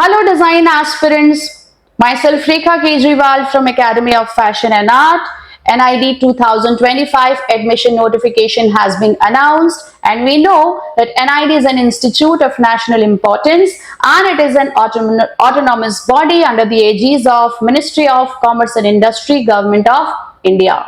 Hello design aspirants, myself Rekha Kejriwal from Academy of Fashion and Art. NID 2025 admission notification has been announced, and we know that NID is an institute of national importance and it is an autonomous body under the aegis of Ministry of Commerce and Industry, Government of India.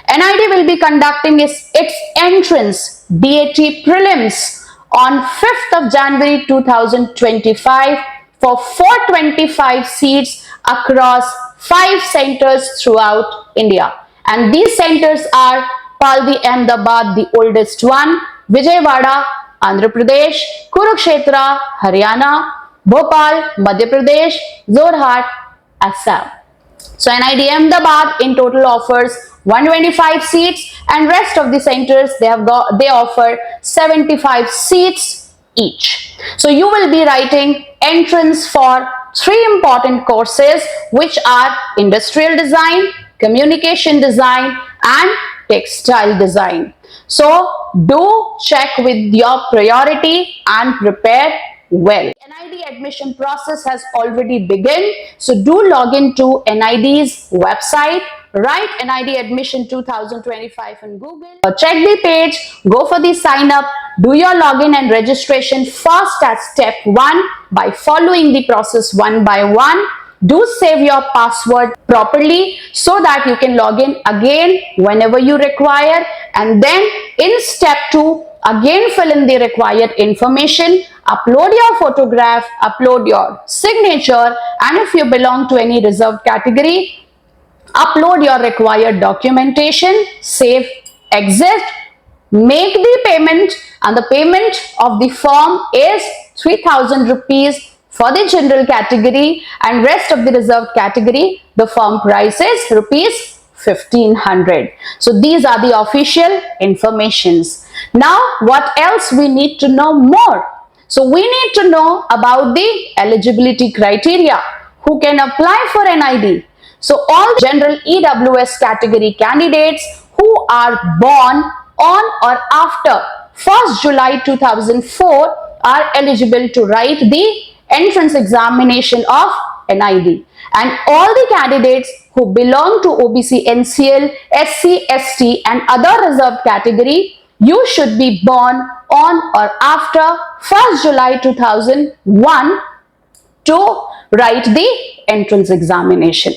NID will be conducting its entrance DAT prelims on 5th of January 2025 for 425 seats across 5 centers throughout India. And these centers are Paldi Ahmedabad, the oldest one, Vijayawada, Andhra Pradesh, Kurukshetra, Haryana, Bhopal, Madhya Pradesh, Jorhat, Assam. So NID Ahmedabad in total offers 125 seats, and rest of the centers they offer 75 seats each. So you will be writing entrance for 3 important courses, which are industrial design, communication design and textile design. So do check with your priority and prepare well. NID admission process has already begun, so do log into NID's website, write NID admission 2025 on Google, check the page, go for the sign up, do your login and registration first at step 1 by following the process one by one. Do save your password properly so that you can log in again whenever you require, and then in step 2 again fill in the required information, upload your photograph, upload your signature, and if you belong to any reserved category, upload your required documentation, save, exit, make the payment, and the payment of the form is 3000 rupees for the general category, and rest of the reserved category the form price is rupees 1500. So these are the official informations. Now what else we need to know more? So we need to know about the eligibility criteria. Who can apply for NID? So all general EWS category candidates who are born on or after 1st July 2004 are eligible to write the entrance examination of NID, and all the candidates who belong to OBC, NCL, SC, ST and other reserved category, you should be born on or after 1st July 2001 to write the entrance examination.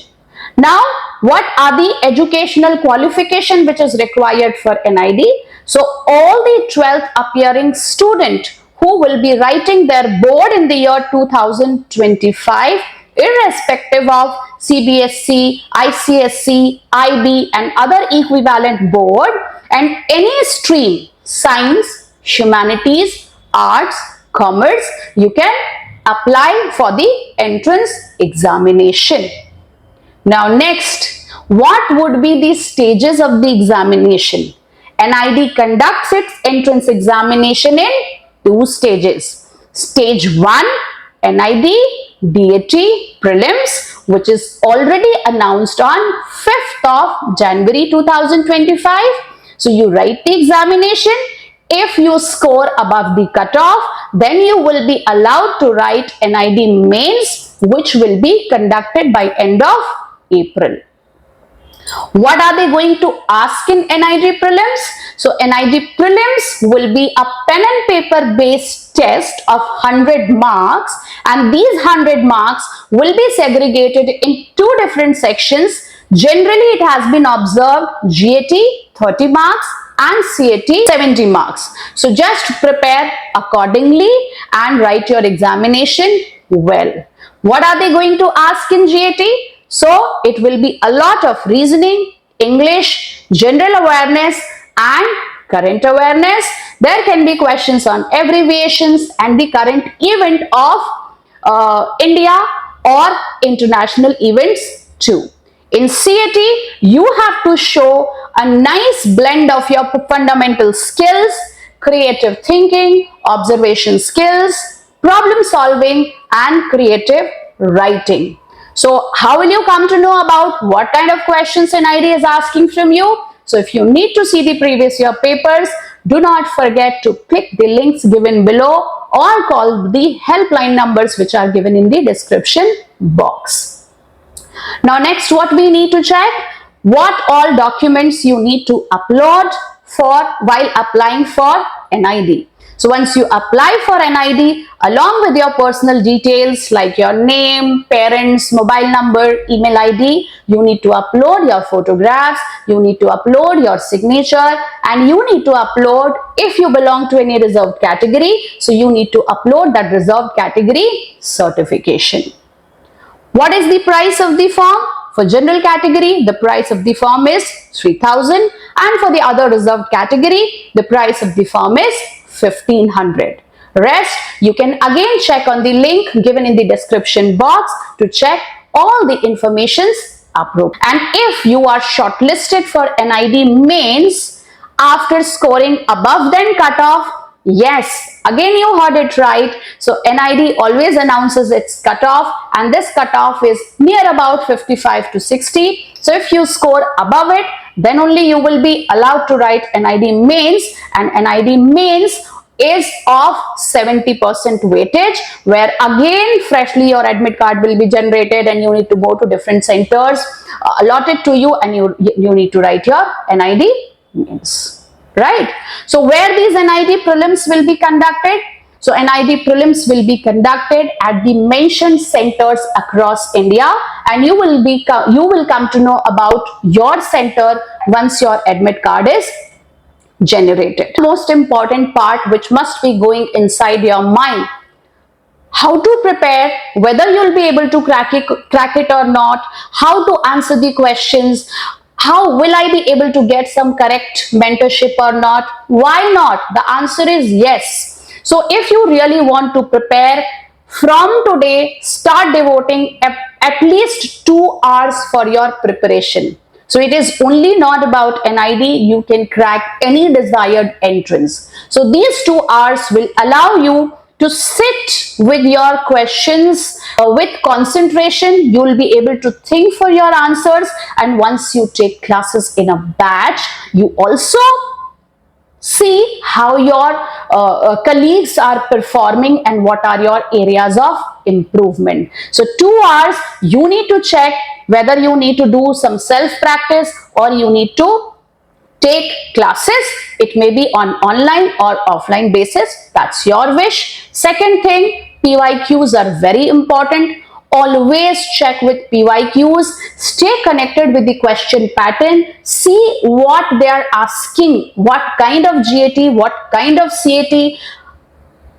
Now, what are the educational qualification which is required for NID? So, all the 12th appearing student who will be writing their board in the year 2025, irrespective of CBSE, ICSE, IB and other equivalent board, and any stream, science, humanities, arts, commerce, you can apply for the entrance examination. Now next, what would be the stages of the examination? NID conducts its entrance examination in 2 stages. Stage 1, NID DAT prelims, which is already announced on 5th of January 2025. So you write the examination. If you score above the cutoff, then you will be allowed to write NID mains, which will be conducted by end of April. What are they going to ask in NID prelims? So NID prelims will be a pen and paper based test of 100 marks, and these 100 marks will be segregated in 2 different sections. Generally, it has been observed GAT 30 marks and CAT 70 marks. So just prepare accordingly and write your examination well. What are they going to ask in GAT? So it will be a lot of reasoning, English, general awareness and current awareness. There can be questions on abbreviations and the current event of India or international events too. In CAT, you have to show a nice blend of your fundamental skills, creative thinking, observation skills, problem solving and creative writing. So how will you come to know about what kind of questions NID is asking from you? So if you need to see the previous year papers, do not forget to click the links given below or call the helpline numbers which are given in the description box. Now next, what we need to check, what all documents you need to upload while applying for NID. So once you apply for NID, along with your personal details like your name, parents, mobile number, email ID, you need to upload your photographs, you need to upload your signature, and you need to upload, if you belong to any reserved category, so you need to upload that reserved category certification. What is the price of the form? For general category, the price of the form is 3,000, and for the other reserved category, the price of the form is 1,500. Rest, you can again check on the link given in the description box to check all the informations approved. And if you are shortlisted for NID mains after scoring above then cutoff, yes, again you heard it right. So NID always announces its cutoff, and this cutoff is near about 55 to 60. So if you score above it, then only you will be allowed to write NID mains, and NID mains is of 70% weightage, where again freshly your admit card will be generated and you need to go to different centers allotted to you, and you need to write your NID mains, right? So where these NID prelims will be conducted? So NID prelims will be conducted at the mentioned centers across India, and you will come to know about your center once your admit card is generated. The most important part which must be going inside your mind: how to prepare, whether you'll be able to crack it or not, how to answer the questions, how will I be able to get some correct mentorship or not? Why not? The answer is yes. So if you really want to prepare, from today, start devoting at least 2 hours for your preparation. So it is only not about NID, you can crack any desired entrance. So these 2 hours will allow you to sit with your questions with concentration. You will be able to think for your answers, and once you take classes in a batch, you also see how your colleagues are performing and what are your areas of improvement. So 2 hours you need to check whether you need to do some self practice or you need to take classes. It may be on online or offline basis. That's your wish. Second thing, PYQs are very important. Always check with PYQs. Stay connected with the question pattern. See what they are asking, what kind of GAT, what kind of CAT,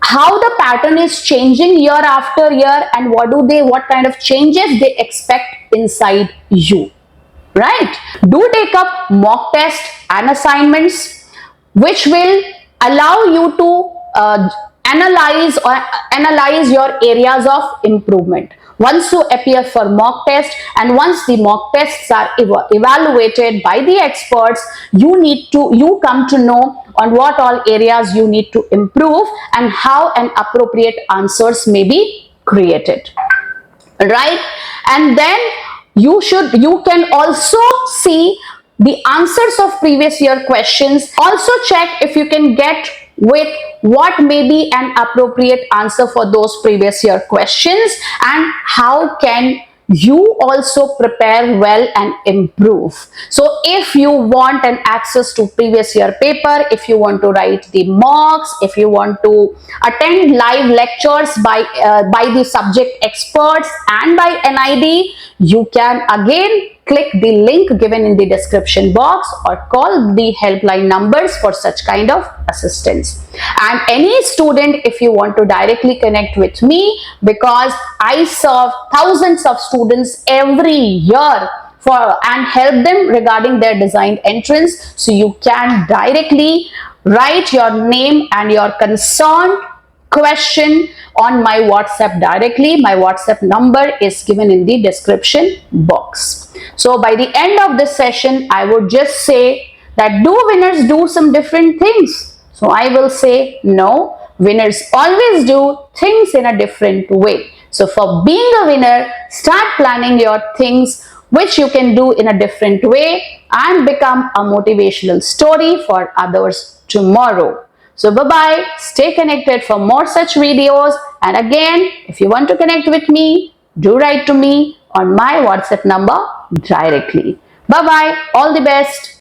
how the pattern is changing year after year, and what kind of changes they expect inside you. Right? Do take up mock tests and assignments which will allow you to analyze your areas of improvement. Once you appear for mock test, and once the mock tests are evaluated by the experts, you come to know on what all areas you need to improve and how an appropriate answers may be created. Right? And then you can also see the answers of previous year questions. Also check if you can get with what may be an appropriate answer for those previous year questions, and how can you also prepare well and improve. So if you want an access to previous year paper, if you want to write the mocks, if you want to attend live lectures by the subject experts and by NID, you can again click the link given in the description box or call the helpline numbers for such kind of assistance. And any student, if you want to directly connect with me, because I serve thousands of students every year and help them regarding their designed entrance, so you can directly write your name and your concern question on my WhatsApp directly. My WhatsApp number is given in the description box. So by the end of this session, I would just say that do winners do some different things? So I will say no, winners always do things in a different way. So for being a winner, start planning your things which you can do in a different way and become a motivational story for others tomorrow. So bye-bye. Stay connected for more such videos. And again, if you want to connect with me, do write to me on my WhatsApp number directly. Bye-bye. All the best.